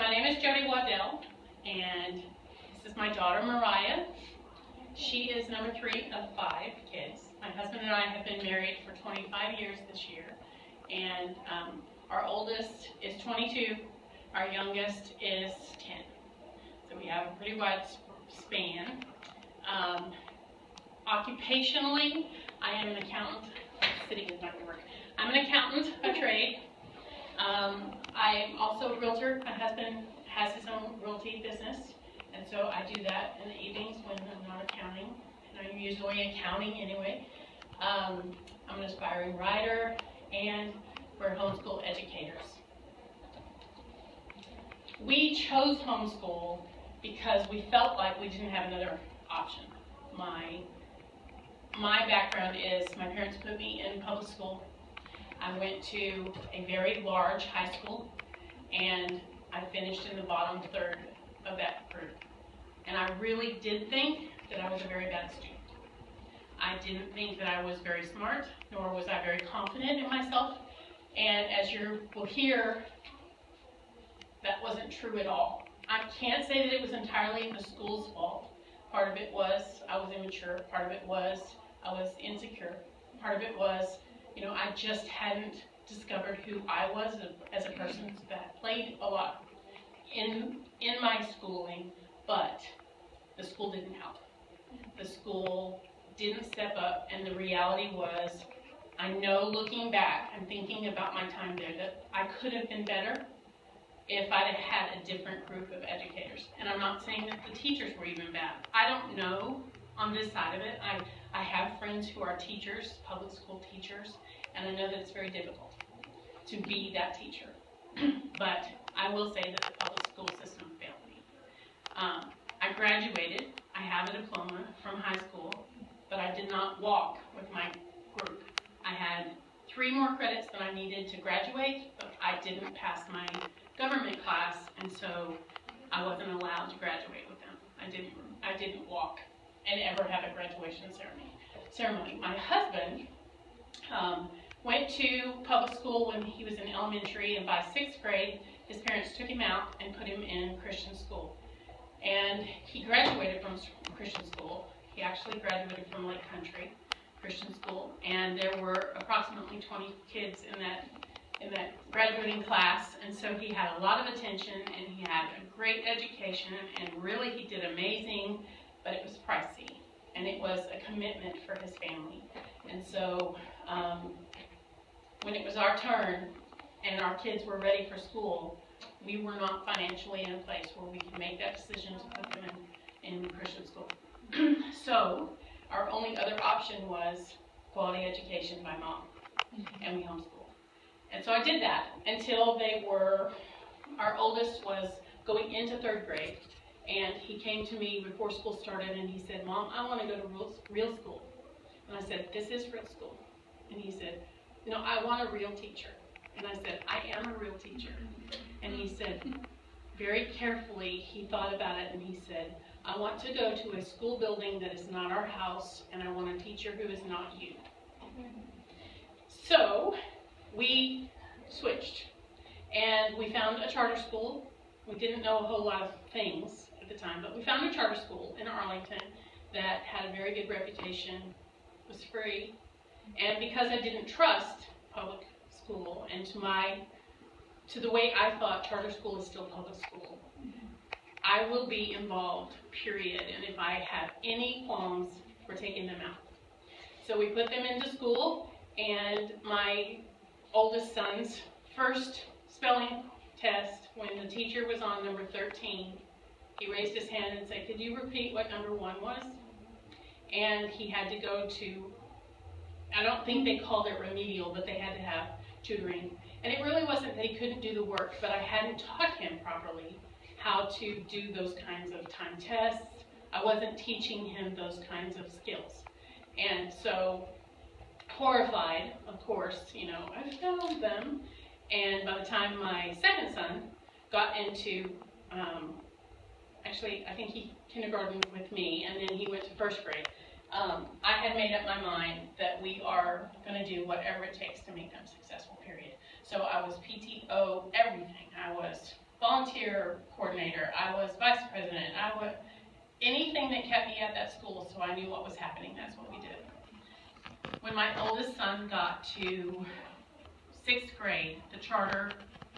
my name is Jody Waddell, and this is my daughter Mariah. She is number 3 of 5 kids. My husband and I have been married for 25 years this year, and our oldest is 22, our youngest is 10. So we have a pretty wide span. Occupationally, I am an accountant. Sitting is not going to work. I'm an accountant by trade. I'm also a realtor. My husband has his own realty business, and so I do that in the evenings when I'm not accounting, and I'm usually accounting anyway. I'm an aspiring writer, and we're homeschool educators. We chose homeschool because we felt like we didn't have another option. My background is my parents put me in public school. I went to a very large high school, and I finished in the bottom third of that group. And I really did think that I was a very bad student. I didn't think that I was very smart, nor was I very confident in myself. And as you will hear, that wasn't true at all. I can't say that it was entirely the school's fault. Part of it was I was immature. Part of it was I was insecure. Part of it was, I just hadn't discovered who I was as a person. That played a lot in my schooling, but the school didn't help. The school didn't step up, and the reality was, I know looking back and thinking about my time there, that I could have been better if I'd have had a different group of educators. And I'm not saying that the teachers were even bad. I don't know on this side of it. I have friends who are teachers, public school teachers, and I know that it's very difficult to be that teacher. But I will say that the public school system failed me. I graduated. I have a diploma from high school, but I did not walk with my group. I had 3 more credits than I needed to graduate, but I didn't pass my government class, and so I wasn't allowed to graduate with them. I didn't walk and ever have a graduation ceremony. My husband went to public school when he was in elementary, and by 6th grade, his parents took him out and put him in Christian school. And he graduated from Christian school. He actually graduated from Lake Country Christian school, and there were approximately 20 kids in that graduating class, and so he had a lot of attention, and he had a great education, and really he did amazing, but it was pricey, and it was a commitment for his family. And so when it was our turn and our kids were ready for school, we were not financially in a place where we could make that decision to put them in Christian school. So our only other option was quality education by mom, and we homeschooled. And so I did that until our oldest was going into 3rd grade, and he came to me before school started, and he said, "Mom, I want to go to real school." And I said, "This is real school." And he said, "No, I want a real teacher." And I said, "I am a real teacher." And he said, very carefully, he thought about it, and he said, "I want to go to a school building that is not our house, and I want a teacher who is not you." So we switched, and we found a charter school. We didn't know a whole lot of things at the time, but we found a charter school in Arlington that had a very good reputation, was free, and because I didn't trust public school and to the way I thought charter school is still public school, I will be involved, period, and if I have any qualms, we're taking them out. So we put them into school, and my oldest son's first spelling test, when the teacher was on number 13, he raised his hand and said, "Could you repeat what number 1 was?" And he had to go to, I don't think they called it remedial, but they had to have tutoring. And it really wasn't that he couldn't do the work, but I hadn't taught him properly how to do those kinds of time tests. I wasn't teaching him those kinds of skills. And so, horrified, of course, I failed them. And by the time my second son got into, actually, I think he kindergarten with me, and then he went to 1st grade, I had made up my mind that we are going to do whatever it takes to make them successful, period. So I was PTO everything. I was volunteer coordinator. I was vice president. Anything that kept me at that school so I knew what was happening, that's what we did. When my oldest son got to 6th grade, the charter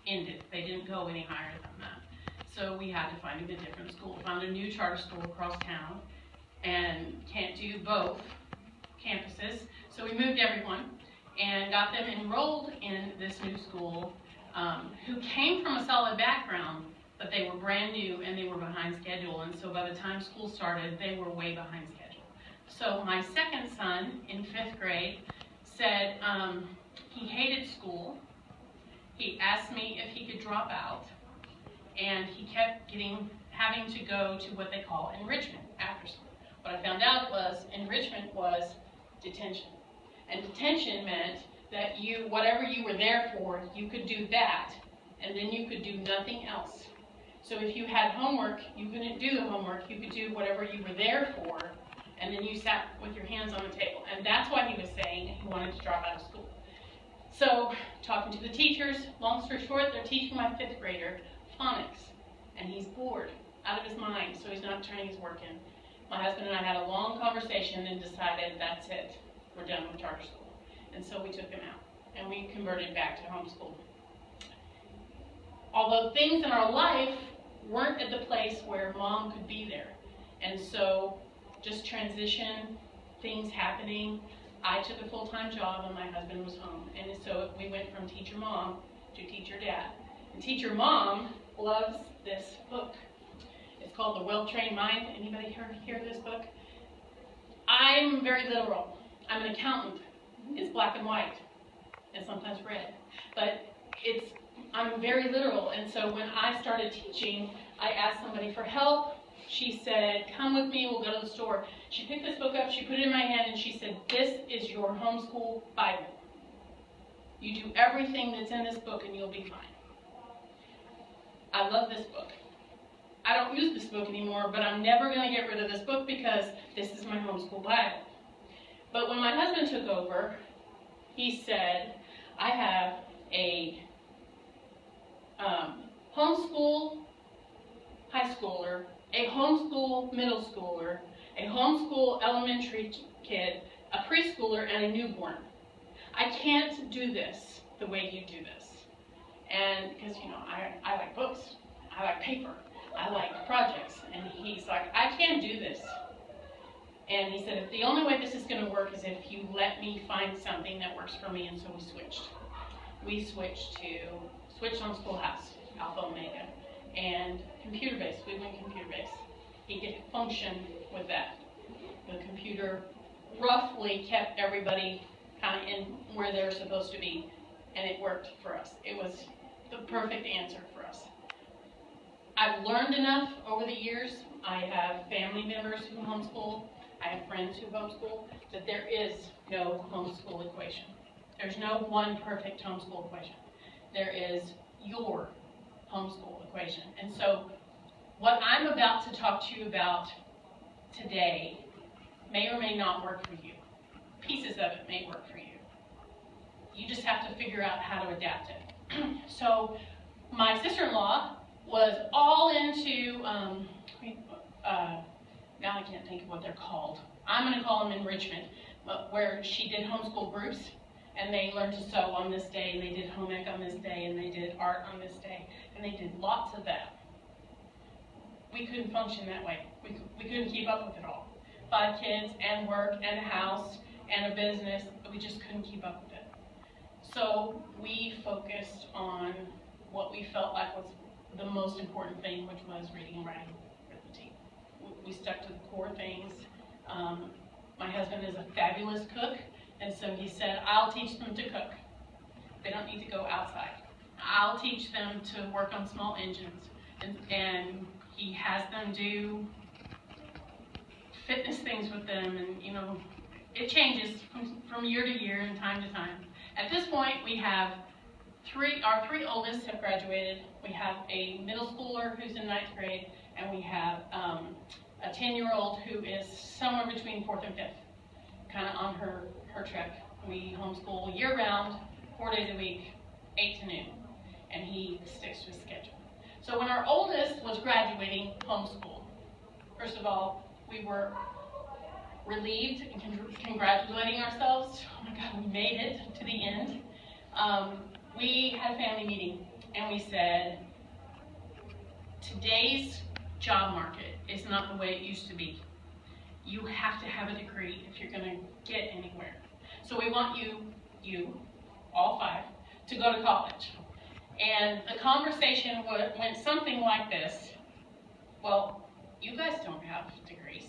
ended. They didn't go any higher than that. So we had to find him a different school. Found a new charter school across town and can't do both campuses. So we moved everyone and got them enrolled in this new school who came from a solid background, but they were brand new and they were behind schedule. And so by the time school started, they were way behind schedule. So my second son in 5th grade said he hated school. He asked me if he could drop out, and he kept having to go to what they call enrichment after school. What I found out was enrichment was detention. And detention meant that whatever you were there for, you could do that, and then you could do nothing else. So if you had homework, you couldn't do the homework. You could do whatever you were there for, and then you sat with your hands on the table. And that's why he was saying he wanted to drop out of school. So, talking to the teachers, long story short, they're teaching my 5th grader phonics, and he's bored out of his mind, so he's not turning his work in. My husband and I had a long conversation and decided that's it, we're done with charter school. And so we took him out, and we converted back to homeschool. Although things in our life weren't at the place where mom could be there, and so just transition, things happening. I took a full-time job and my husband was home. And so we went from teacher mom to teacher dad. And teacher mom loves this book. It's called The Well-Trained Mind. Anybody hear this book? I'm very literal. I'm an accountant. It's black and white and sometimes red. But I'm very literal. And so when I started teaching, I asked somebody for help. She said, come with me, we'll go to the store. She picked this book up, she put it in my hand, and she said, this is your homeschool Bible. You do everything that's in this book and you'll be fine. I love this book. I don't use this book anymore, but I'm never going to get rid of this book because this is my homeschool Bible. But when my husband took over, he said, I have a homeschool high schooler, a homeschool middle schooler, a homeschool elementary kid, a preschooler, and a newborn. I can't do this the way you do this. And because, I like books, I like paper, I like projects. And he's like, I can't do this. And he said, the only way this is going to work is if you let me find something that works for me. And so we switched. We switched on Schoolhouse, Alpha Omega, and computer-based. We went computer-based. He could function with that. The computer roughly kept everybody kind of in where they're supposed to be, and it worked for us. It was the perfect answer for us. I've learned enough over the years. I have family members who homeschool. I have friends who homeschool, that there is no homeschool equation. There's no one perfect homeschool equation. There is your homeschool equation. And so what I'm about to talk to you about today may or may not work for you. Pieces of it may work for you. You just have to figure out how to adapt it. So my sister-in-law was all into, now I can't think of what they're called. I'm going to call them enrichment, where she did homeschool groups, and they learned to sew on this day, and they did home ec on this day, and they did art on this day, and they did lots of that. We couldn't function that way. We couldn't keep up with it all. 5 kids, and work, and a house, and a business, we just couldn't keep up with it. So we focused on what we felt like was the most important thing, which was reading and writing arithmetic. We stuck to the core things. My husband is a fabulous cook, and so he said, I'll teach them to cook. They don't need to go outside. I'll teach them to work on small engines. And he has them do fitness things with them, and it changes from year to year and time to time. At this point, we have our 3 oldest have graduated. We have a middle schooler who's in 9th grade, and we have a 10-year-old who is somewhere between 4th and 5th, kind of on her track. We homeschool year-round, 4 days a week, 8 to noon, and he sticks to his schedule. So when our oldest was graduating homeschool, first of all, we were relieved and congratulating ourselves. Oh my God, we made it to the end. We had a family meeting and we said, today's job market is not the way it used to be. You have to have a degree if you're going to get anywhere. So we want you, all 5, to go to college. And the conversation went something like this. Well, you guys don't have degrees.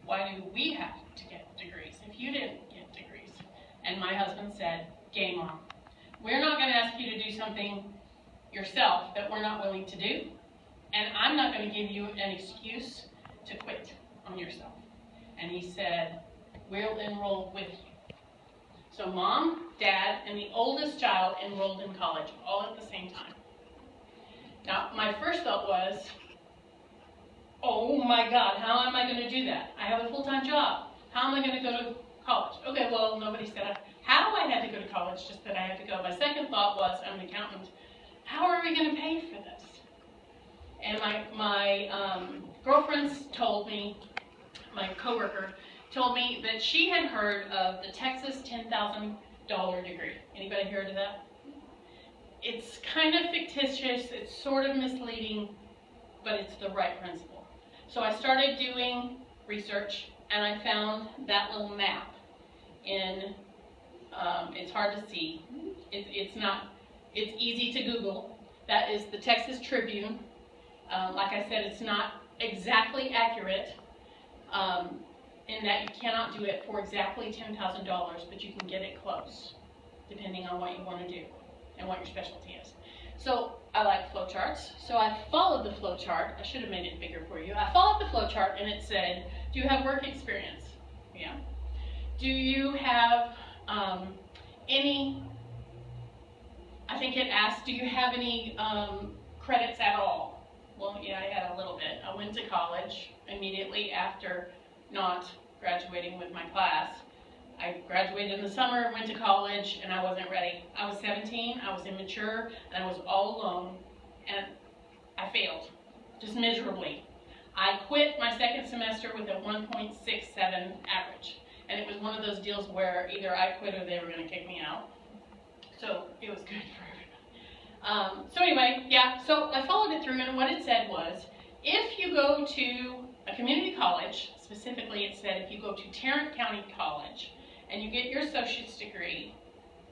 Why do we have to get degrees if you didn't get degrees? And my husband said, game on. We're not going to ask you to do something yourself that we're not willing to do. And I'm not going to give you an excuse to quit on yourself. And he said, we'll enroll with you. So Mom, Dad, and the oldest child enrolled in college, all at the same time. Now, my first thought was, oh my God, how am I going to do that? I have a full-time job. How am I going to go to college? Okay, well, nobody said how I had to go to college, just that I had to go. My second thought was, I'm an accountant. How are we going to pay for this? And my girlfriends told me, my coworker told me that she had heard of the Texas $10,000 degree. Anybody heard of that? It's kind of fictitious, it's sort of misleading, but it's the right principle. So I started doing research and I found that little map in, it's hard to see, it's easy to Google. That is the Texas Tribune. Like I said, it's not exactly accurate in that you cannot do it for exactly $10,000, but you can get it close, depending on what you want to do and what your specialty is. So I like flowcharts, so I followed the flowchart. I should have made it bigger for you. I followed the flowchart and it said, do you have work experience? Yeah. Do you have any, I think it asked, do you have any credits at all? Well, yeah, I had a little bit. I went to college immediately after not graduating with my class. I graduated in the summer, went to college, and I wasn't ready. I was 17, I was immature, and I was all alone, and I failed, just miserably. I quit my second semester with a 1.67 average, and it was one of those deals where either I quit or they were going to kick me out. So it was good for everybody. So anyway, yeah, so I followed it through, and what it said was, if you go to a community college, specifically it said if you go to Tarrant County College and you get your associate's degree,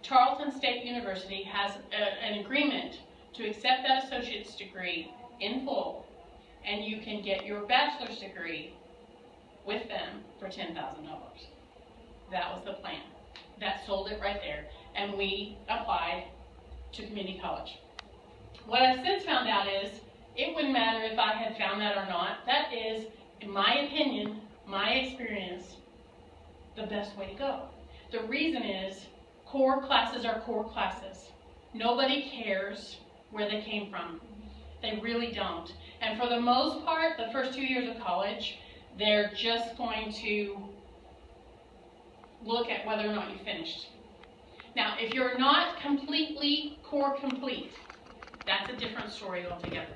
Tarleton State University has an agreement to accept that associate's degree in full, and you can get your bachelor's degree with them for $10,000. That was the plan. That sold it right there, and we applied to community college. What I've since found out is it wouldn't matter if I had found that or not. That is, in my opinion, my experience, the best way to go. The reason is core classes are core classes. Nobody cares where they came from. They really don't. And for the most part, the first 2 years of college, they're just going to look at whether or not you finished. Now, if you're not completely core complete, that's a different story altogether.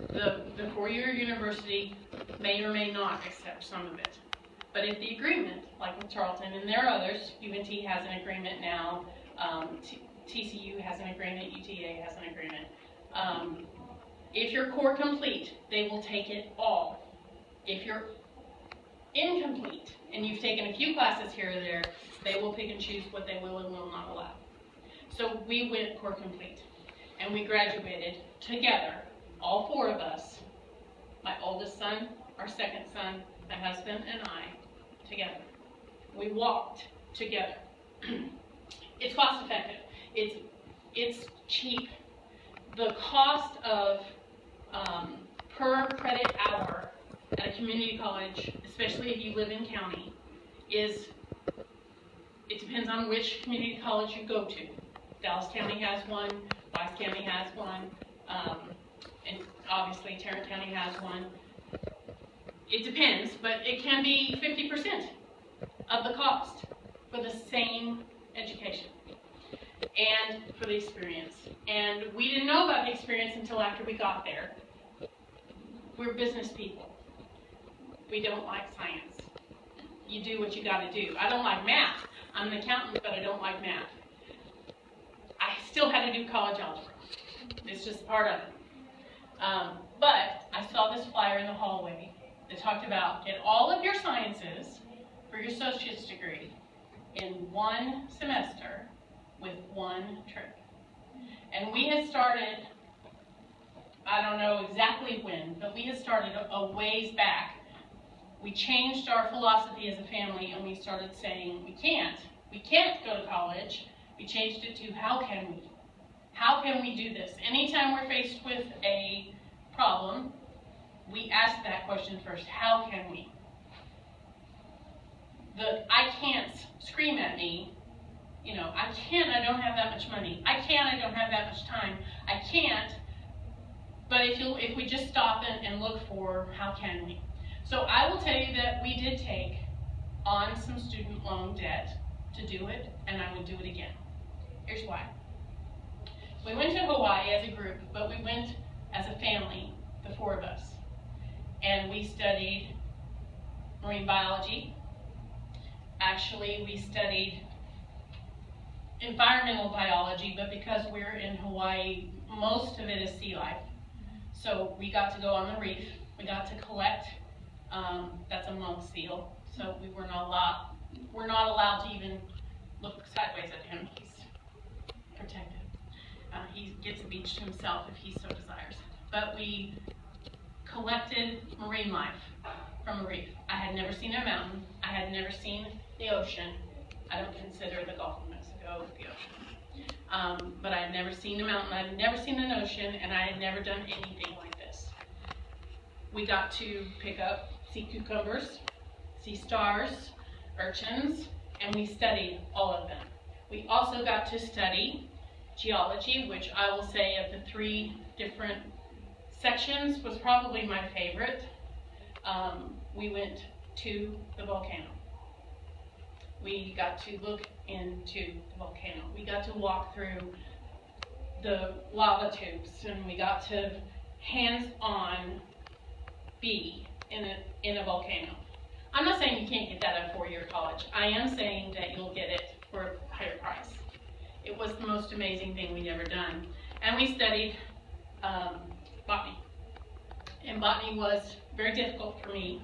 The 4-year university may or may not accept some of it. But if the agreement, like with Tarleton, and there are others, UNT has an agreement now, TCU has an agreement, UTA has an agreement. If you're core complete, they will take it all. If you're incomplete, and you've taken a few classes here or there, they will pick and choose what they will and will not allow. So we went core complete, and we graduated together, all 4 of us, my oldest son, our second son, my husband, and I, together. We walked together. It's cost effective. It's cheap. The cost of per credit hour at a community college, especially if you live in county, it depends on which community college you go to. Dallas County has one, Wise County has one, and obviously Tarrant County has one. It depends, but it can be 50% of the cost for the same education. and for the experience. And we didn't know about the experience until after we got there. We're business people. We don't like science. You do what you got to do. I don't like math. I'm an accountant, but I don't like math. I still had to do college algebra. It's just part of it. But I saw this flyer in the hallway that talked about get all of your sciences for your associate's degree in one semester with one trip. And we had started, I don't know exactly when, but we had started a ways back. We changed our philosophy as a family and we started saying we can't go to college. We changed it to how can we? How can we do this? Anytime we're faced with a problem, we ask that question first, how can we? The I can't scream at me, I can't, I don't have that much money. I can't, I don't have that much time. I can't, but if we just stop and look for how can we? So I will tell you that we did take on some student loan debt to do it, and I would do it again. Here's why. We went to Hawaii as a group, but we went as a family, the four of us. And we studied marine biology. Actually, we studied environmental biology, but because we're in Hawaii, most of it is sea life. So we got to go on the reef. We got to collect, that's a monk seal. So we're not allowed to even look sideways at him. He's protected. He gets a beach to himself if he so desires. But we collected marine life from a reef. I had never seen a mountain. I had never seen the ocean. I don't consider the Gulf of Mexico the ocean. But I had never seen a mountain. I had never seen an ocean, and I had never done anything like this. We got to pick up sea cucumbers, sea stars, urchins, and we studied all of them. We also got to study geology, which I will say of the 3 different sections was probably my favorite. We went to the volcano. We got to look into the volcano. We got to walk through the lava tubes, and we got to hands-on be in a volcano. I'm not saying you can't get that at a 4-year college. I am saying that you'll get it for a higher price. It was the most amazing thing we'd ever done. And we studied botany. And botany was very difficult for me,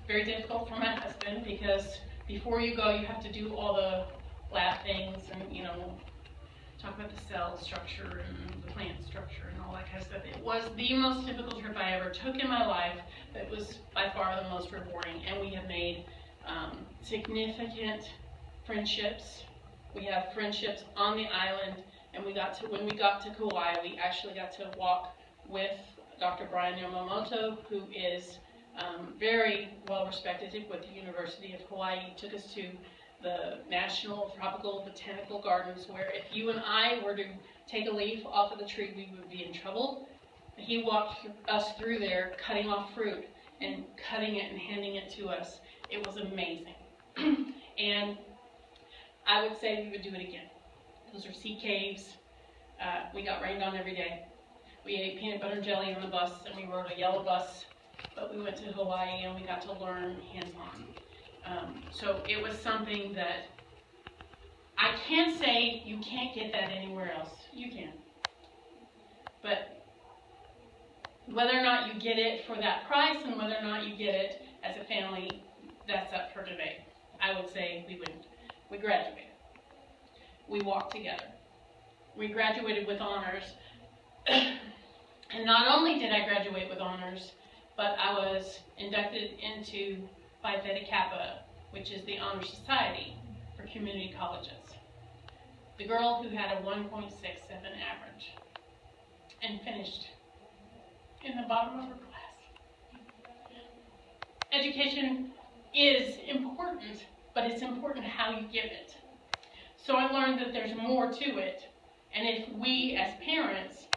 very difficult for my husband, because before you go, you have to do all the lab things and, talk about the cell structure and the plant structure and all that kind of stuff. It was the most difficult trip I ever took in my life, but it was by far the most rewarding. And we have made significant friendships. We have friendships on the island, and when we got to Kauai, we actually got to walk with Dr. Brian Yamamoto, who is very well respected with the University of Hawaii. He took us to the National Tropical Botanical Gardens, where if you and I were to take a leaf off of the tree, we would be in trouble. He walked us through there, cutting off fruit and cutting it and handing it to us. It was amazing. And I would say we would do it again. Those are sea caves. We got rained on every day. We ate peanut butter and jelly on the bus, and we rode a yellow bus. But we went to Hawaii, and we got to learn hands-on. So it was something that I can't say you can't get that anywhere else. You can. But whether or not you get it for that price and whether or not you get it as a family, that's up for debate. I would say we wouldn't. We graduated. We walked together. We graduated with honors. And not only did I graduate with honors, but I was inducted into Phi Theta Kappa, which is the honor society for community colleges. The girl who had a 1.67 average and finished in the bottom of her class. Education is important, but it's important how you give it. So I learned that there's more to it, and if we as parents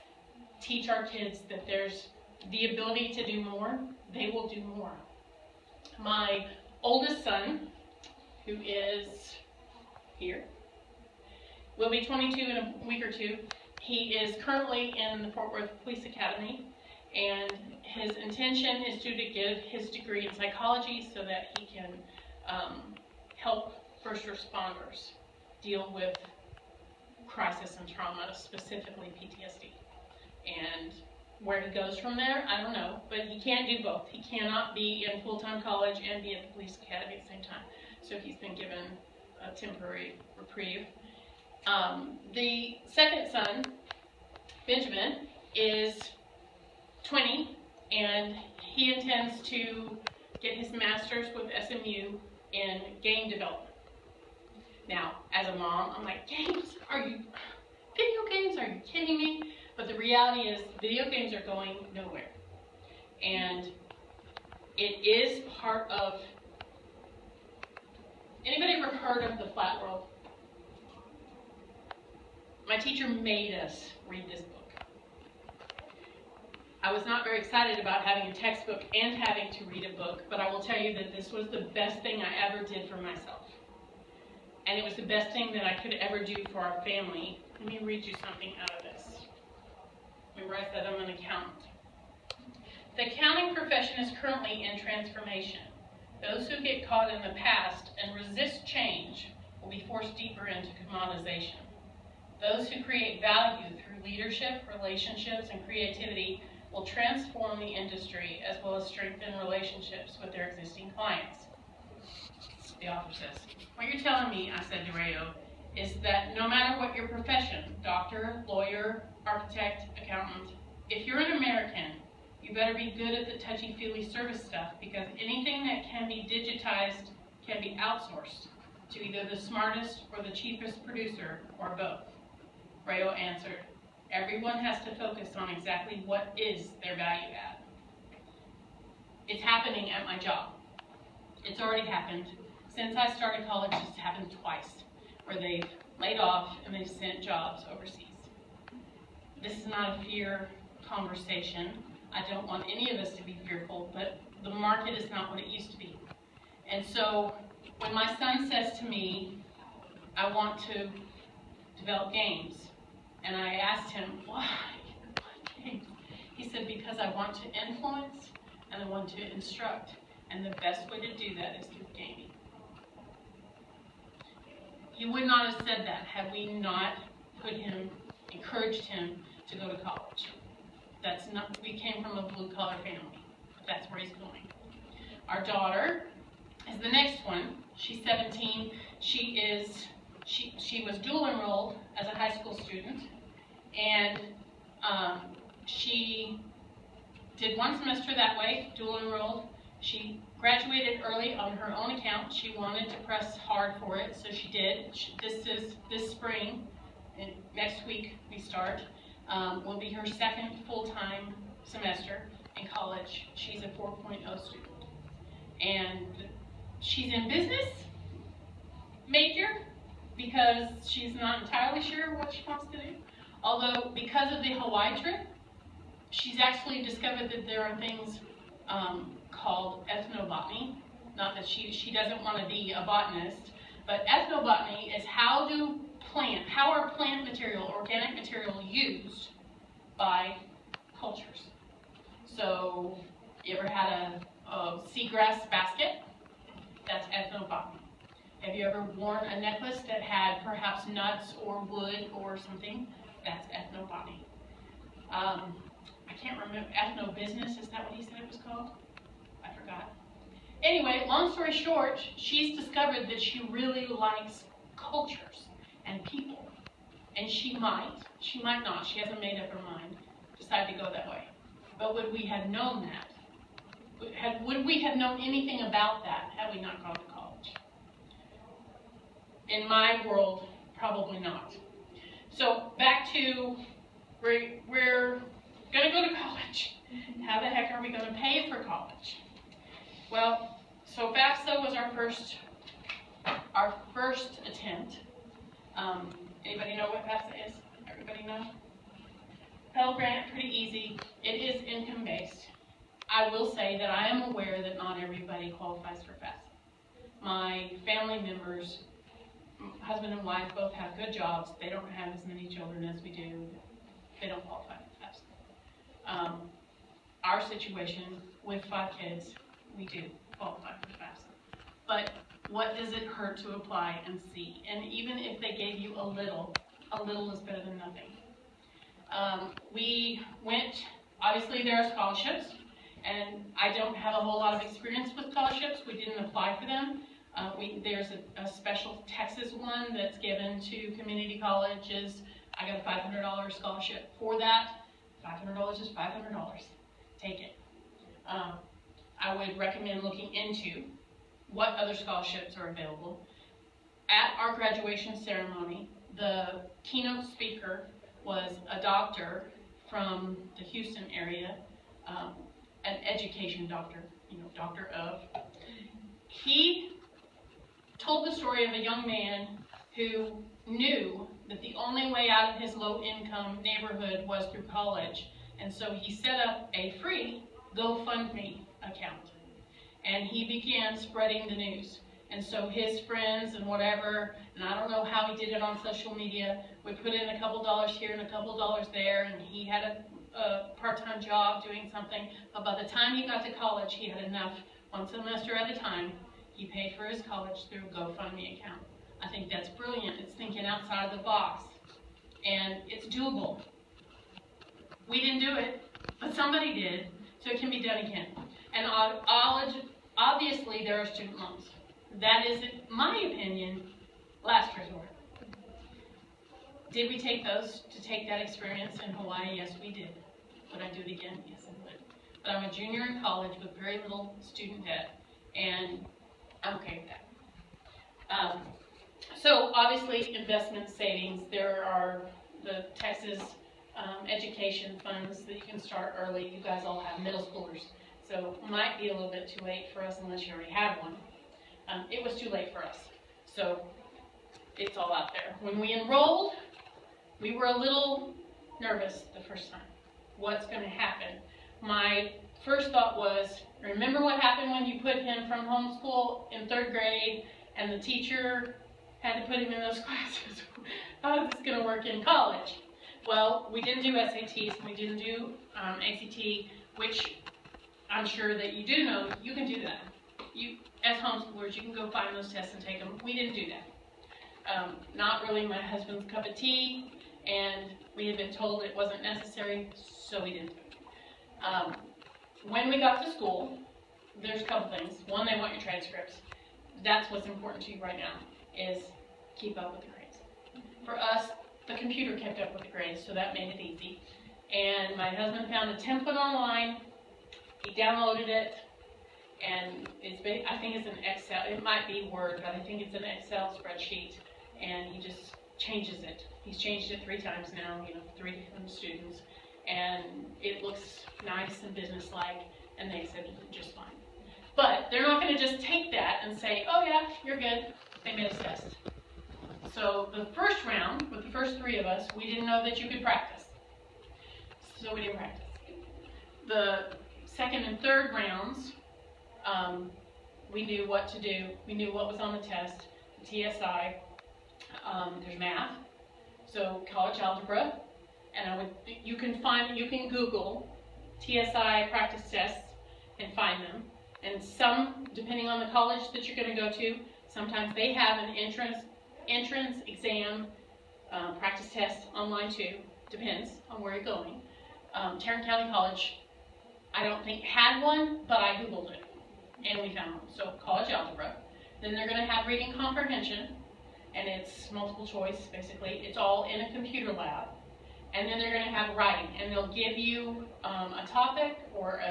teach our kids that there's the ability to do more, they will do more. My oldest son, who is here, will be 22 in a week or two. He is currently in the Fort Worth Police Academy, and his intention is to get his degree in psychology so that he can help first responders deal with crisis and trauma, specifically PTSD. And where he goes from there, I don't know, but he can't do both. He cannot be in full-time college and be at the police academy at the same time. So he's been given a temporary reprieve. The second son, Benjamin, is 20, and he intends to get his master's with SMU in game development. Now, as a mom, I'm like, games? Video games? Are you kidding me? But the reality is, video games are going nowhere. And it is part of, anybody ever heard of the flat world? My teacher made us read this book. I was not very excited about having a textbook and having to read a book, but I will tell you that this was the best thing I ever did for myself. And it was the best thing that I could ever do for our family. Let me read you something out of this. Remember I said I'm an accountant. The accounting profession is currently in transformation. Those who get caught in the past and resist change will be forced deeper into commoditization. Those who create value through leadership, relationships, and creativity will transform the industry as well as strengthen relationships with their existing clients. The author says, what you're telling me, I said to Rayo, is that no matter what your profession, doctor, lawyer, architect, accountant, if you're an American, you better be good at the touchy-feely service stuff, because anything that can be digitized can be outsourced to either the smartest or the cheapest producer, or both. Rayo answered, everyone has to focus on exactly what is their value add. It's happening at my job. It's already happened. Since I started college, it's happened twice, where they've laid off and they've sent jobs overseas. This is not a fear conversation. I don't want any of us to be fearful, but the market is not what it used to be. And so when my son says to me, I want to develop games, and I asked him, why games? He said, because I want to influence and I want to instruct, and the best way to do that is through gaming. He would not have said that had we not encouraged him to go to college. We came from a blue-collar family. That's where he's going. Our daughter is the next one. She's 17. She was dual enrolled as a high school student, and she did one semester that way, dual enrolled. She graduated early on her own account. She wanted to press hard for it, so she did. This spring, and next week we start, will be her second full-time semester in college. She's a 4.0 student. And she's in business major because she's not entirely sure what she wants to do. Although, because of the Hawaii trip, she's actually discovered that there are things called ethnobotany. Not that she doesn't want to be a botanist, but ethnobotany is how are plant material, organic material used by cultures. So, you ever had a seagrass basket? That's ethnobotany. Have you ever worn a necklace that had perhaps nuts or wood or something? That's ethnobotany. I can't remember, ethnobusiness, is that what he said it was called? I forgot. Anyway, long story short, she's discovered that she really likes cultures and people. And she might not, she hasn't made up her mind, decide to go that way. But would we have known that? Would we have known anything about that had we not gone to college? In my world, probably not. So back to, we're going to go to college. How the heck are we going to pay for college? Well, so FAFSA was our first attempt. Anybody know what FAFSA is? Everybody know? Pell Grant, pretty easy. It is income-based. I will say that I am aware that not everybody qualifies for FAFSA. My family members, husband and wife both have good jobs. They don't have as many children as we do. They don't qualify for FAFSA. Our situation with 5 kids, we do qualify for FAFSA. But what does it hurt to apply and see? And even if they gave you a little is better than nothing. We went, obviously there are scholarships, and I don't have a whole lot of experience with scholarships. We didn't apply for them. There's a special Texas one that's given to community colleges. I got a $500 scholarship for that. $500 is $500. Take it. I would recommend looking into what other scholarships are available. At our graduation ceremony, the keynote speaker was a doctor from the Houston area, an education doctor, doctor of. He told the story of a young man who knew that the only way out of his low-income neighborhood was through college, and so he set up a free GoFundMe account, and he began spreading the news. And so his friends and whatever, and I don't know how he did it on social media, would put in a couple dollars here and a couple dollars there, and he had a part-time job doing something, but by the time he got to college, he had enough, one semester at a time. He paid for his college through a GoFundMe account. I think that's brilliant. It's thinking outside of the box, and it's doable. We didn't do it, but somebody did, so it can be done again. And obviously, there are student loans. That is, in my opinion, last resort. Did we take that experience in Hawaii? Yes, we did. Would I do it again? Yes, I would. But I'm a junior in college with very little student debt, and I'm okay with that. So obviously, investment savings. There are the Texas education funds that you can start early. You guys all have middle schoolers, so it might be a little bit too late for us unless you already have one. It was too late for us, so it's all out there. When we enrolled, we were a little nervous the first time. What's going to happen? My first thought was, remember what happened when you put him from homeschool in 3rd grade and the teacher had to put him in those classes? How is this going to work in college? Well, we didn't do SATs, and we didn't do ACT, which I'm sure that you do know you can do that. As homeschoolers, you can go find those tests and take them. We didn't do that. Not really my husband's cup of tea, and we had been told it wasn't necessary, so we didn't do it. When we got to school, there's a couple things. One, they want your transcripts. That's what's important to you right now, is keep up with the grades. For us, the computer kept up with the grades, so that made it easy. And my husband found a template online. He downloaded it, and I think it's an Excel. It might be Word, but I think it's an Excel spreadsheet, and he just changes it. He's changed it 3 times now, 3 different students, and it looks nice and businesslike, and they accepted it just fine. But they're not going to just take that and say, oh yeah, you're good, they made a test. So the first round, with the first 3 of us, we didn't know that you could practice, so we didn't practice. The second and third rounds, we knew what to do. We knew what was on the test, the TSI. There's math, so college algebra, and you can Google TSI practice tests and find them. And some, depending on the college that you're going to go to, sometimes they have an entrance exam practice test online too. Depends on where you're going. Tarrant County College, I don't think had one, but I Googled it, and we found one. So college algebra. Then they're going to have reading comprehension, and it's multiple choice, basically. It's all in a computer lab. And then they're going to have writing, and they'll give you a topic or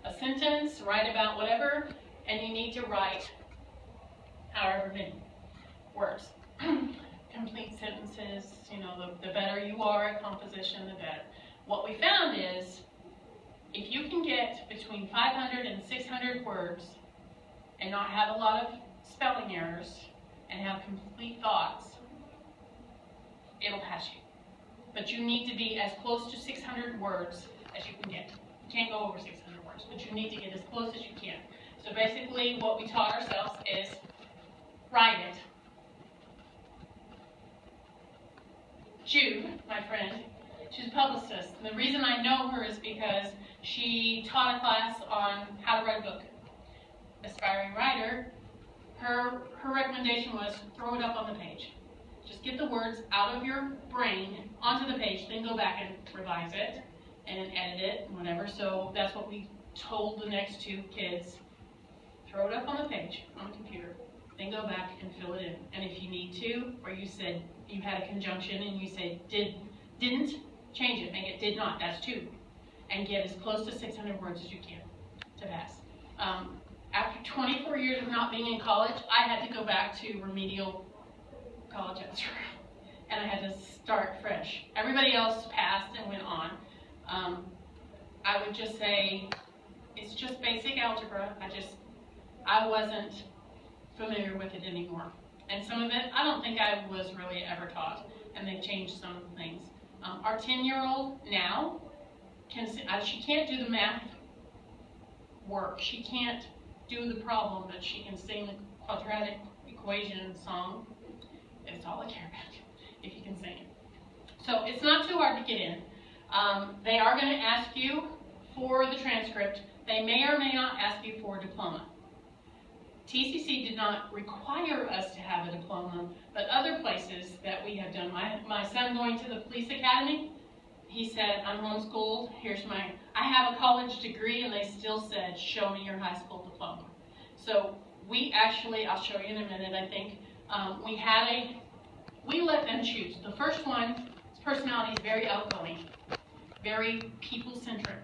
a sentence, write about whatever, and you need to write however many words. Complete sentences, the better you are at composition, the better. What we found is, if you can get between 500 and 600 words and not have a lot of spelling errors and have complete thoughts, it'll pass you. But you need to be as close to 600 words as you can get. You can't go over 600 words, but you need to get as close as you can. So basically what we taught ourselves is write it, Jude, my friend, she's a publicist. And the reason I know her is because she taught a class on how to write a book. Aspiring writer, her recommendation was throw it up on the page. Just get the words out of your brain onto the page, then go back and revise it and edit it and whatever. So that's what we told the next two kids. Throw it up on the page on the computer, then go back and fill it in. And if you need to, or you said you had a conjunction and you say didn't, change it, make it did not, that's 2. And get as close to 600 words as you can to pass. After 24 years of not being in college, I had to go back to remedial college answer, and I had to start fresh. Everybody else passed and went on. I would just say it's just basic algebra. I wasn't familiar with it anymore. And some of it, I don't think I was really ever taught, and they changed some of the things. Our 10-year-old now, she can't do the math work. She can't do the problem, but she can sing the quadratic equation song. It's all I care about, if you can sing it. So it's not too hard to get in. They are going to ask you for the transcript. They may or may not ask you for a diploma. TCC did not require us to have a diploma, but other places that we have done. My son going to the police academy, he said, I'm homeschooled, I have a college degree, and they still said, show me your high school diploma. So we actually, I'll show you in a minute, I think, we let them choose. The first one, his personality is very outgoing, very people-centric,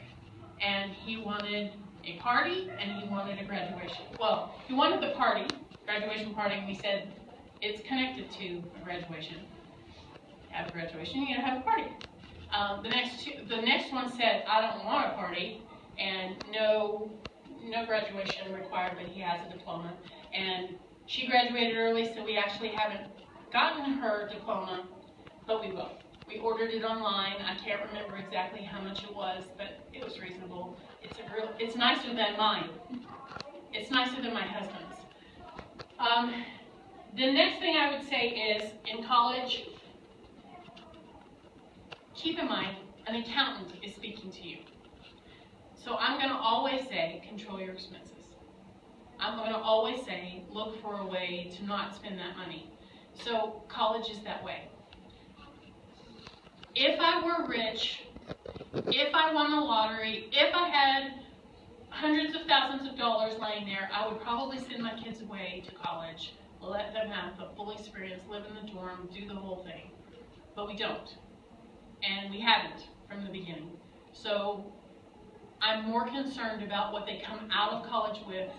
and he wanted a party and he wanted a graduation. Well, he wanted the party, graduation party, and we said it's connected to a graduation. Have a graduation, you gotta have a party. The next one said, I don't want a party, and no graduation required, but he has a diploma. And she graduated early, so we actually haven't gotten her diploma, but we will. We ordered it online. I can't remember exactly how much it was, but it was reasonable. It's nicer than mine. It's nicer than my husband's. The next thing I would say is, in college, keep in mind, an accountant is speaking to you. So I'm going to always say, control your expenses. I'm going to always say, look for a way to not spend that money. So college is that way. If I were rich, if I won the lottery, if I had hundreds of thousands of dollars laying there, I would probably send my kids away to college, let them have the full experience, live in the dorm, do the whole thing. But we don't. And we haven't from the beginning. So I'm more concerned about what they come out of college with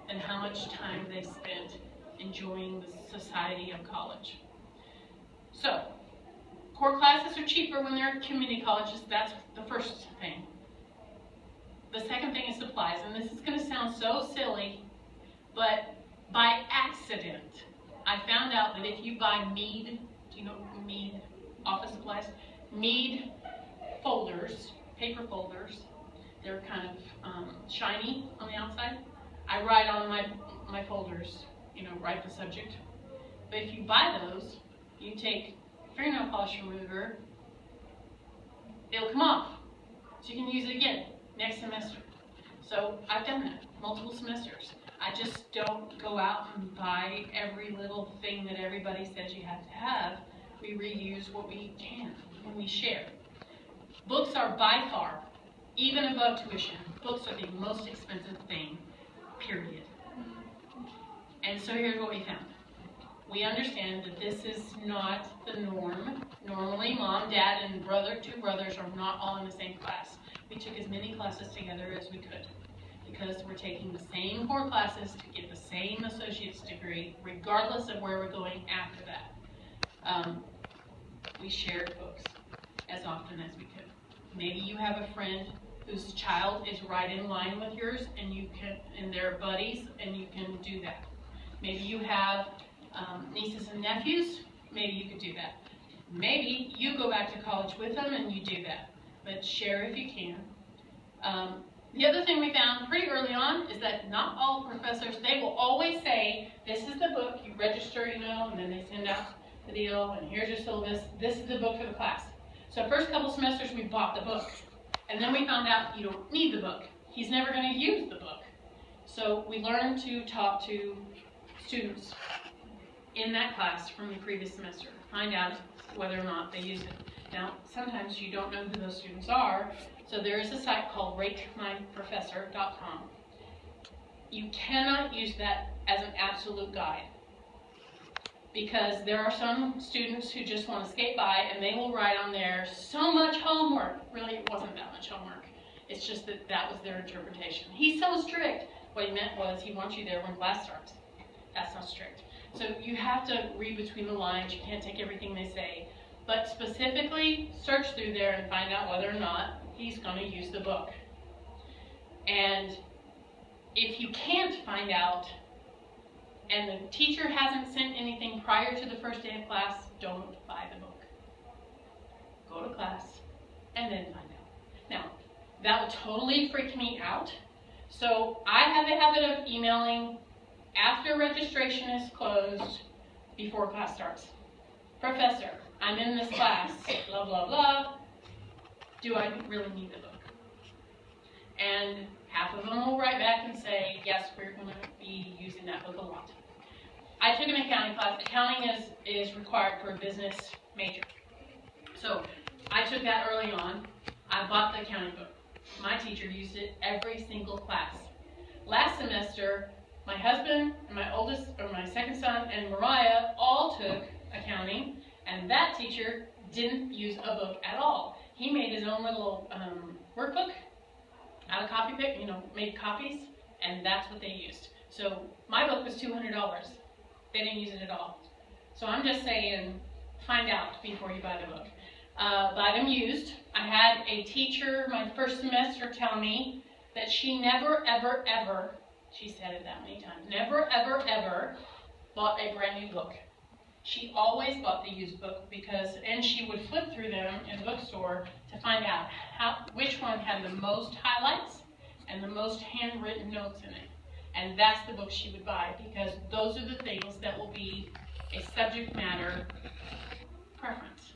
than how much time they spent enjoying the society of college. So, core classes are cheaper when they're at community colleges. That's the first thing. The second thing is supplies, and this is going to sound so silly, but by accident, I found out that if you buy Mead, do you know Mead office supplies? Mead folders, paper folders, they're kind of shiny on the outside. I write on my folders, write the subject. But if you buy those, you take fingernail polish remover, it'll come off. So you can use it again next semester. So I've done that multiple semesters. I just don't go out and buy every little thing that everybody says you have to have. We reuse what we can when we share. Books are by far, even above tuition, books are the most expensive thing, period. And so here's what we found. We understand that this is not the norm. Normally, mom, dad, and two brothers are not all in the same class. We took as many classes together as we could because we're taking the same core classes to get the same associate's degree, regardless of where we're going after that. We shared books as often as we could. Maybe you have a friend whose child is right in line with yours, and they're buddies, and you can do that. Maybe you have nieces and nephews, maybe you could do that. Maybe you go back to college with them and you do that, but share if you can. The other thing we found pretty early on is that not all professors, they will always say, this is the book, you register, and then they send out the deal, and here's your syllabus. This is the book for the class. So first couple semesters we bought the book, and then we found out you don't need the book. He's never going to use the book. So we learned to talk to students in that class from the previous semester, find out whether or not they use it. Now, sometimes you don't know who those students are, so there is a site called RateMyProfessor.com. You cannot use that as an absolute guide, because there are some students who just want to skate by and they will write on there so much homework. Really, it wasn't that much homework. It's just that that was their interpretation. He's so strict. What he meant was he wants you there when class starts. That's not strict. So you have to read between the lines. You can't take everything they say. But specifically, search through there and find out whether or not he's going to use the book. And if you can't find out, and the teacher hasn't sent anything prior to the first day of class, don't buy the book. Go to class and then find out. Now, that would totally freak me out. So I have a habit of emailing after registration is closed, before class starts. Professor, I'm in this class, blah, blah, blah. Do I really need the book? And half of them will write back and say, yes, we're going to be using that book a lot. I took an accounting class. Accounting is required for a business major. So I took that early on. I bought the accounting book. My teacher used it every single class. Last semester, my husband and my second son and Mariah all took accounting, and that teacher didn't use a book at all. He made his own little workbook out of copy pick, made copies, and that's what they used. So my book was $200. They didn't use it at all. So I'm just saying, find out before you buy the book. Buy them used. I had a teacher my first semester tell me that she never, ever, ever, she said it that many times, never, ever, ever bought a brand new book. She always bought the used book and she would flip through them in the bookstore to find out which one had the most highlights and the most handwritten notes in it. And that's the book she would buy, because those are the things that will be a subject matter preference.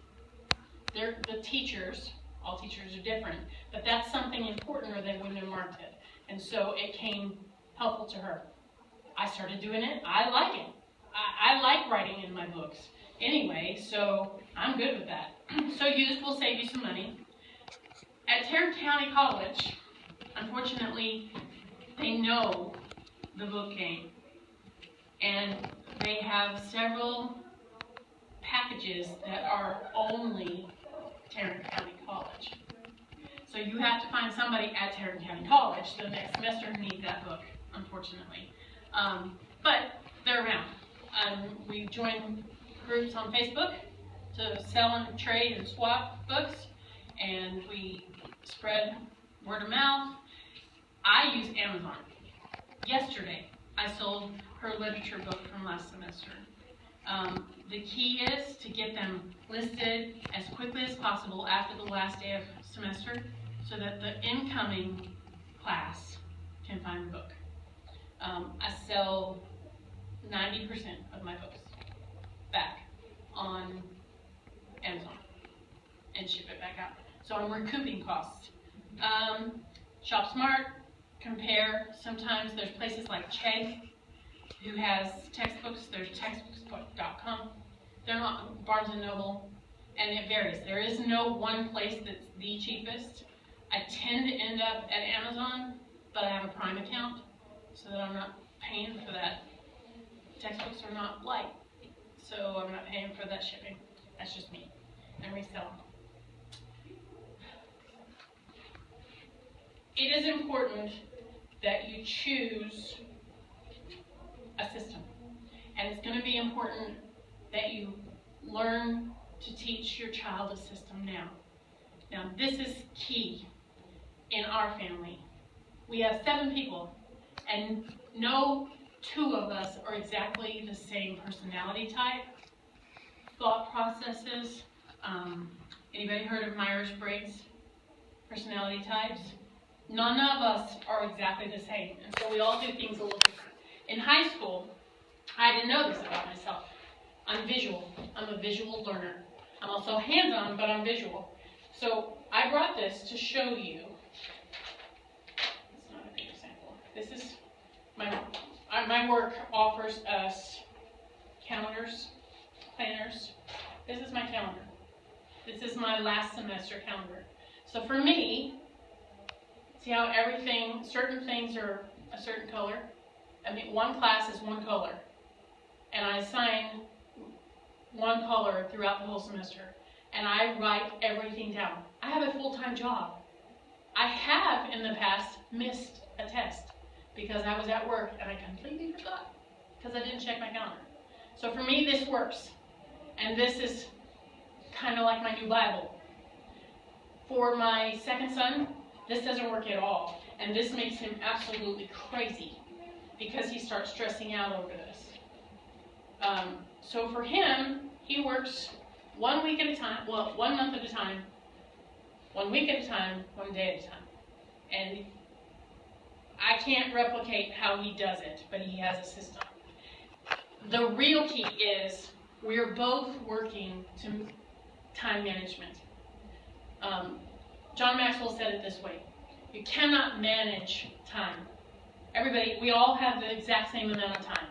They're the teachers, all teachers are different, but that's something important or they wouldn't have marked it. And so it came helpful to her. I started doing it. I like it. I like writing in my books. Anyway, so I'm good with that. So used will save you some money. At Tarrant County College, unfortunately, they know the book game. And they have several packages that are only Tarrant County College. So you have to find somebody at Tarrant County College the next semester who needs that book, unfortunately. But they're around. We join groups on Facebook to sell and trade and swap books, and we spread word of mouth. I use Amazon. Yesterday, I sold her literature book from last semester. The key is to get them listed as quickly as possible after the last day of semester so that the incoming class can find the book. I sell 90% of my books back on Amazon and ship it back out. So I'm recouping costs. Shop Smart, Compare. Sometimes there's places like Chegg who has textbooks. There's textbooks.com. They're not Barnes & Noble, and it varies. There is no one place that's the cheapest. I tend to end up at Amazon, but I have a Prime account so that I'm not paying for that. Textbooks are not light, so I'm not paying for that shipping. That's just me. And resell them. It is important that you choose a system. And it's going to be important that you learn to teach your child a system now. Now, this is key in our family. We have 7 people, and no 2 of us are exactly the same personality type, thought processes. Anybody heard of Myers-Briggs personality types? None of us are exactly the same, and so we all do things a little different. In high school, I didn't know this about myself. I'm visual. I'm a visual learner. I'm also hands-on, but I'm visual. So I brought this to show you. It's not a good example. This is my work offers us calendars, planners. This is my calendar. This is my last semester calendar. So for me, see how certain things are a certain color? I mean, one class is one color. And I assign one color throughout the whole semester. And I write everything down. I have a full-time job. I have, in the past, missed a test because I was at work and I completely forgot because I didn't check my calendar. So for me, this works. And this is kind of like my new Bible. For my second son, this doesn't work at all. And this makes him absolutely crazy because he starts stressing out over this. So for him, he works 1 week at a time, 1 month at a time, 1 week at a time, 1 day at a time. And I can't replicate how he does it, but he has a system. The real key is we're both working to time management. John Maxwell said it this way: you cannot manage time. We all have the exact same amount of time.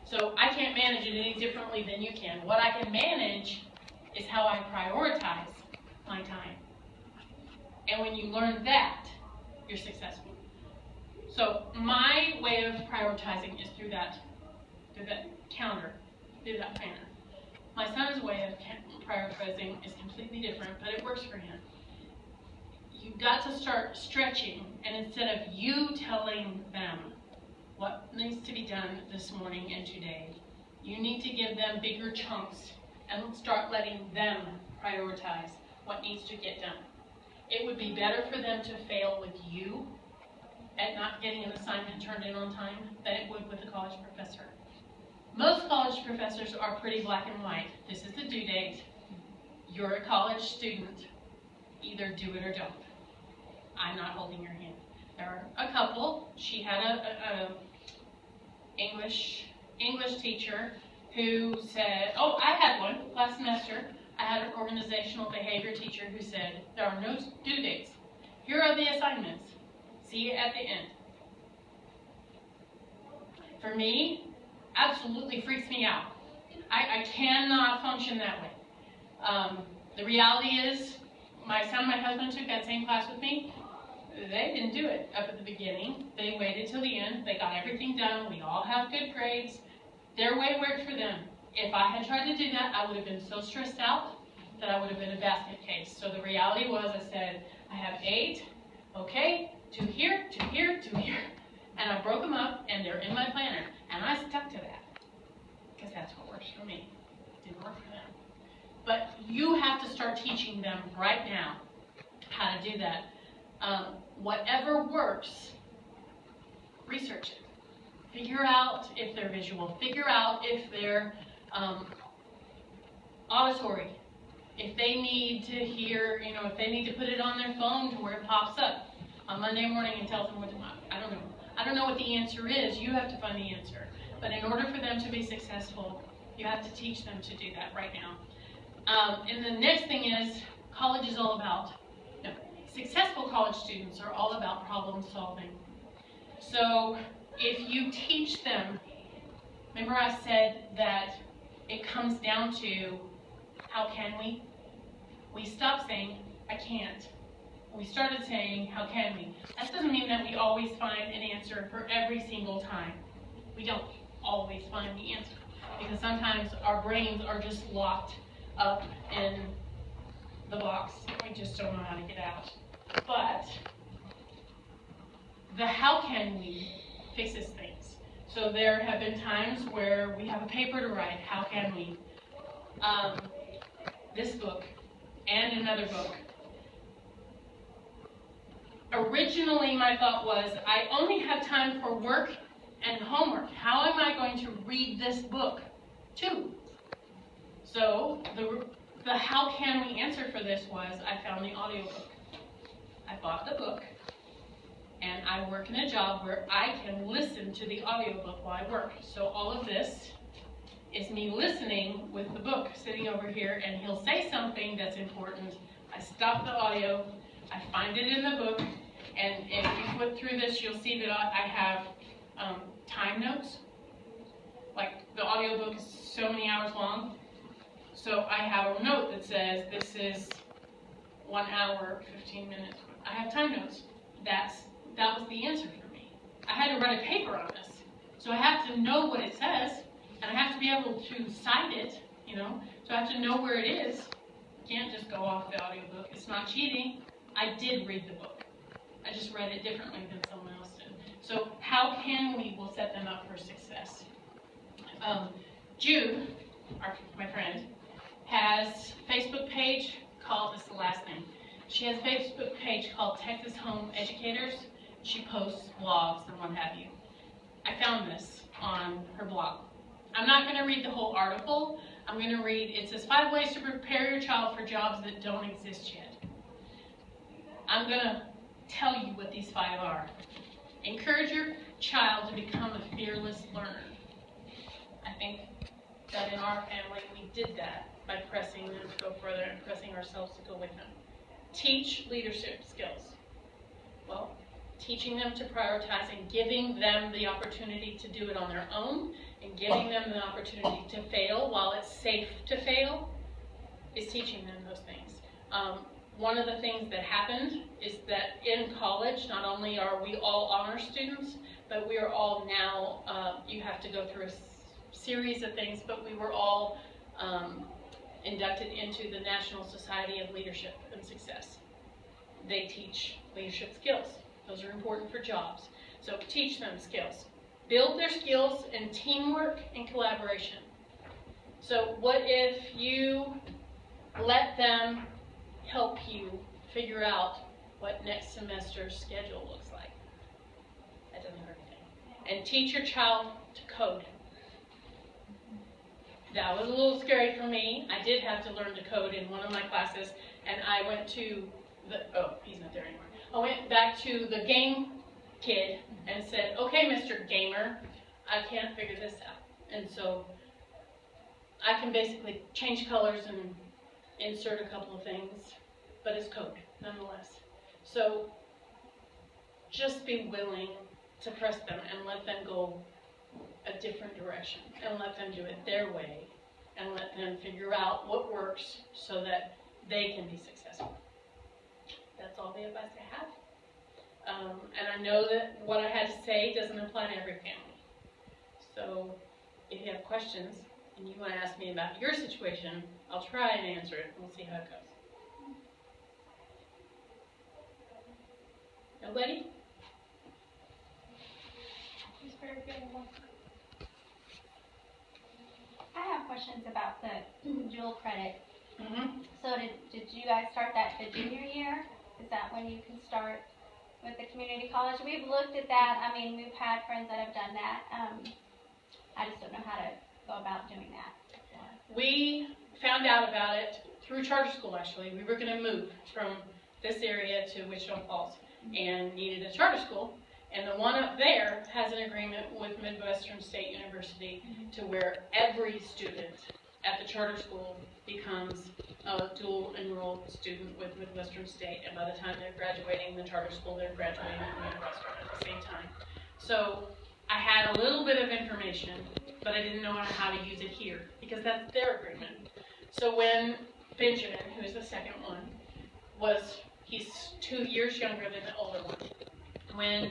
So I can't manage it any differently than you can. What I can manage is how I prioritize my time. And when you learn that, you're successful. So my way of prioritizing is through that calendar, through that planner. My son's way of prioritizing is completely different, but it works for him. You've got to start stretching, and instead of you telling them what needs to be done this morning and today, you need to give them bigger chunks and start letting them prioritize what needs to get done. It would be better for them to fail with you at not getting an assignment turned in on time than it would with a college professor. Most college professors are pretty black and white. This is the due date. You're a college student. Either do it or don't. I'm not holding your hand. There are a couple. She had a English teacher who said, I had one last semester. I had an organizational behavior teacher who said, there are no due dates. Here are the assignments. See you at the end. For me, absolutely freaks me out. I cannot function that way. The reality is, my son and my husband took that same class with me. They didn't do it up at the beginning. They waited till the end. They got everything done. We all have good grades. Their way worked for them. If I had tried to do that, I would have been so stressed out that I would have been a basket case. So the reality was, I said, I have 8, okay, 2 here, 2 here, 2 here. And I broke them up, and they're in my planner. And I stuck to that, because that's what works for me. It didn't work for them. But you have to start teaching them right now how to do that. Whatever works, research it. Figure out if they're visual. Figure out if they're auditory. If they need to hear, if they need to put it on their phone to where it pops up on Monday morning and tells them what to do. I don't know. I don't know what the answer is. You have to find the answer. But in order for them to be successful, you have to teach them to do that right now. And the next thing is, college is all about, successful college students are all about problem solving. So if you teach them, remember I said that it comes down to, how can we? We stopped saying, I can't. We started saying, how can we? That doesn't mean that we always find an answer for every single time. We don't always find the answer, because sometimes our brains are just locked up in the box. We just don't know how to get out. But the how can we fixes things. So there have been times where we have a paper to write. How can we? This book and another book. Originally, my thought was, I only have time for work and homework. How am I going to read this book too? So the how can we answer for this was, I found the audiobook. I bought the book, and I work in a job where I can listen to the audiobook while I work. So all of this is me listening with the book sitting over here, and he'll say something that's important. I stop the audio, I find it in the book, and if you flip through this, you'll see that I have time notes. Like the audiobook is so many hours long, so I have a note that says this is 1 hour, 15 minutes. I have time notes. That was the answer for me. I had to write a paper on this, so I have to know what it says, and I have to be able to cite it, you know. So I have to know where it is. I can't just go off the audiobook. It's not cheating. I did read the book. I just read it differently than someone else did. So how can we will set them up for success? Jude, my friend, has a Facebook page called, this is the last name, she has a Facebook page called Texas Home Educators. She posts blogs and what have you. I found this on her blog. I'm not going to read the whole article. I'm going to read, it says 5 ways to prepare your child for jobs that don't exist yet. I'm going to tell you what these 5 are. Encourage your child to become a fearless learner. I think that in our family we did that by pressing them to go further and pressing ourselves to go with them. Teach leadership skills. Well, teaching them to prioritize and giving them the opportunity to do it on their own and giving them the opportunity to fail while it's safe to fail is teaching them those things. One of the things that happened is that in college, not only are we all honor students, but we are all now, you have to go through a series of things, but we were all inducted into the National Society of Leadership and Success. They teach leadership skills. Those are important for jobs. So teach them skills. Build their skills in teamwork and collaboration. So what if you let them help you figure out what next semester's schedule looks like? That doesn't hurt anything. And teach your child to code. That was a little scary for me. I did have to learn to code in one of my classes, and I went to he's not there anymore. I went back to the game kid and said, okay, Mr. Gamer, I can't figure this out. And so I can basically change colors and insert a couple of things, but it's code nonetheless. So just be willing to press them and let them go a different direction and let them do it their way and let them figure out what works so that they can be successful. That's all the advice I have. And I know that what I had to say doesn't apply to every family. So if you have questions and you want to ask me about your situation, I'll try and answer it and we'll see how it goes. Nobody? I have questions about the dual credit. Mm-hmm. So did you guys start that the junior year? Is that when you can start with the community college? We've looked at that. I mean, we've had friends that have done that. I just don't know how to go about doing that. We found out about it through charter school, actually. We were going to move from this area to Wichita Falls and needed a charter school. And the one up there has an agreement with Midwestern State University to where every student at the charter school becomes a dual enrolled student with Midwestern State. And by the time they're graduating the charter school, they're graduating from Midwestern at the same time. So I had a little bit of information, but I didn't know how to use it here because that's their agreement. So when Benjamin, who is the second one, he's 2 years younger than the older one. When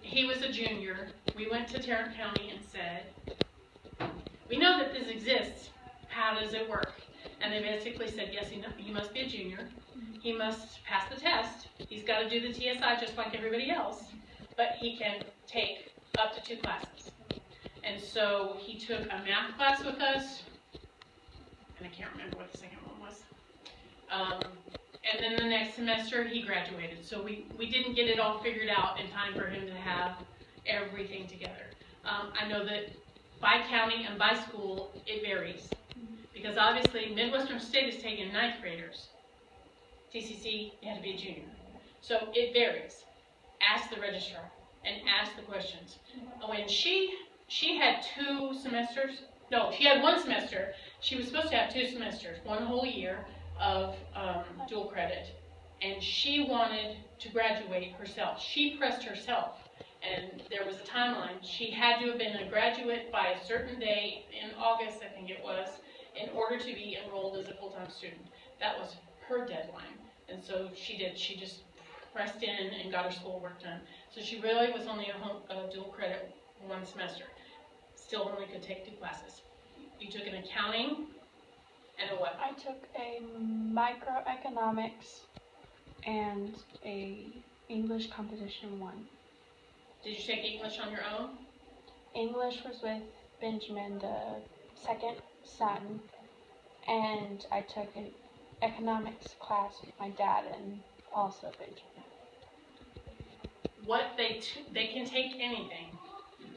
he was a junior, we went to Tarrant County and said, we know that this exists. How does it work? And they basically said, yes, he must be a junior. He must pass the test. He's got to do the TSI just like everybody else. But he can take up to 2 classes. And so he took a math class with us. And I can't remember what the second one was. And then the next semester, he graduated. So we didn't get it all figured out in time for him to have everything together. I know that by county and by school, it varies. Because obviously, Midwestern State is taking 9th graders. TCC, you had to be a junior. So it varies. Ask the registrar and ask the questions. When she had 2 semesters No, she had 1 semester. She was supposed to have 2 semesters, 1 whole year of dual credit. And she wanted to graduate herself. She pressed herself. And there was a timeline. She had to have been a graduate by a certain day in August, I think it was, in order to be enrolled as a full-time student. That was her deadline. And so she did. She just pressed in and got her schoolwork done. So she really was only a dual credit 1 semester. Still only could take 2 classes. You took an accounting and a what? I took a microeconomics and a English composition 1. Did you take English on your own? English was with Benjamin, the second son, and I took an economics class with my dad and also Benjamin. What they can take anything,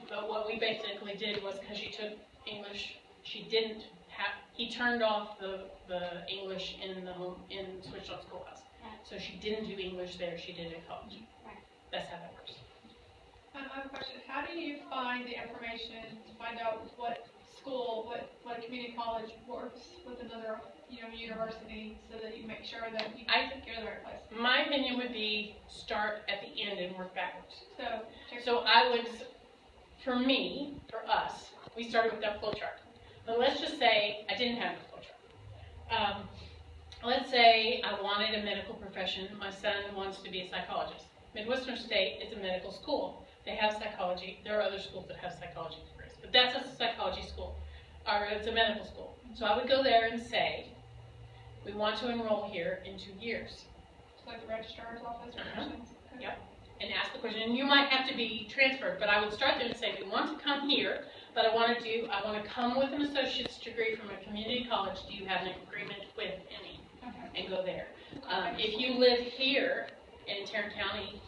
but what we basically did was, because she took English, she didn't have. He turned off the English in Switchland Schoolhouse, so she didn't do English there. She did it at college. Right. That's how that works. I have a question. How do you find the information to find out what school, what a community college works with another, university, so that you make sure that you go to the right place? My opinion would be start at the end and work backwards. So I would, for us, we started with that flow chart. But let's just say I didn't have a flow chart. Let's say I wanted a medical profession. My son wants to be a psychologist. Midwestern State is a medical school. They have psychology. There are other schools that have psychology degrees, but that's a psychology school, or it's a medical school. So I would go there and say, we want to enroll here in 2 years. it's like the registrar's office or questions. Okay. Yep. And ask the question. And you might have to be transferred, but I would start there and say, we want to come here, but I want to come with an associate's degree from a community college. Do you have an agreement with any? Okay. And go there. If you live here in Tarrant County,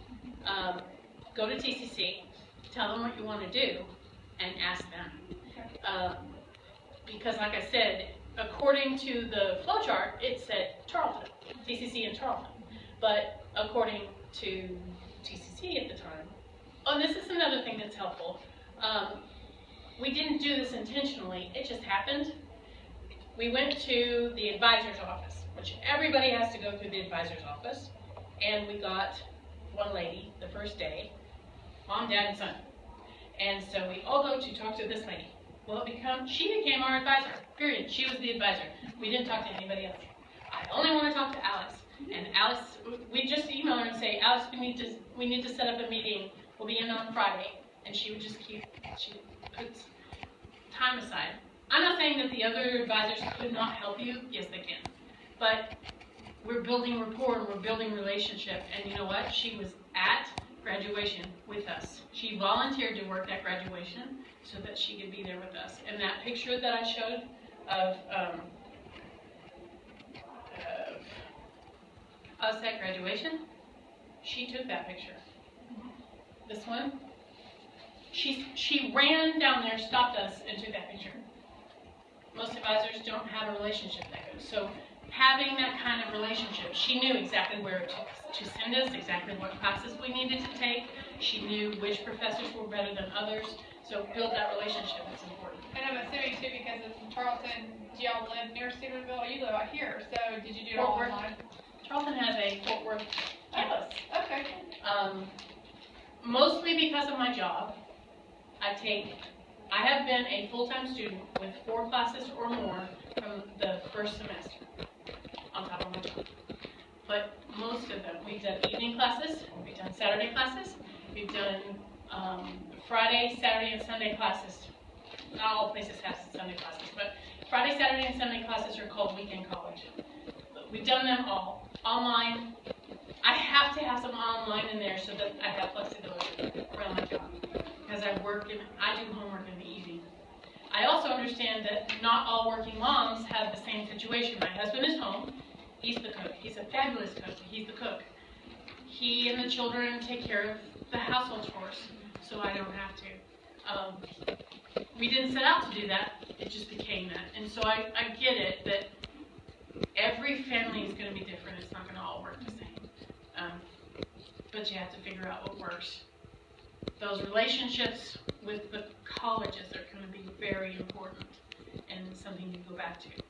go to TCC, tell them what you want to do, and ask them. Because like I said, according to the flow chart, it said Charlton, TCC in Charlton. But according to TCC at the time, and this is another thing that's helpful, we didn't do this intentionally, it just happened. We went to the advisor's office, which everybody has to go through the advisor's office, and we got one lady the first day, mom, dad, and son. And so we all go to talk to this lady. Well, she became our advisor, period. She was the advisor. We didn't talk to anybody else. I only want to talk to Alex. And Alex, we just email her and say, Alex, we need to set up a meeting. We'll be in on Friday. And she would just she puts time aside. I'm not saying that the other advisors could not help you. Yes, they can. But we're building rapport and we're building relationship. And you know what? She was at graduation with us. She volunteered to work that graduation so that she could be there with us. And that picture that I showed of us at graduation, she took that picture. This one, she ran down there, stopped us, and took that picture. Most advisors don't have a relationship that good. So having that kind of relationship, she knew exactly where to send us, exactly what classes we needed to take. She knew which professors were better than others. So build that relationship, it's important. And I'm assuming too, because it's in Charlton, do y'all live near Stephenville? You live out here, so did you do it all Fort Worth. online? Charlton has a Fort Worth campus. Okay. Mostly because of my job, I have been a full-time student with 4 classes or more from the first semester on top of my job. But most of them, we've done evening classes, we've done Saturday classes, we've done Friday, Saturday, and Sunday classes. Not all places have Sunday classes, but Friday, Saturday, and Sunday classes are called weekend college. But we've done them all online. I have to have some online in there so that I have flexibility around my job, because I do homework in the evening. I also understand that not all working moms have the same situation. My husband is home. He's the cook. He's a fabulous cook. He's the cook. He and the children take care of the household chores, so I don't have to. We didn't set out to do that. It just became that. And so I get it that every family is going to be different. It's not going to all work the same. But you have to figure out what works. Those relationships with the colleges are going to be very important. and something to go back to.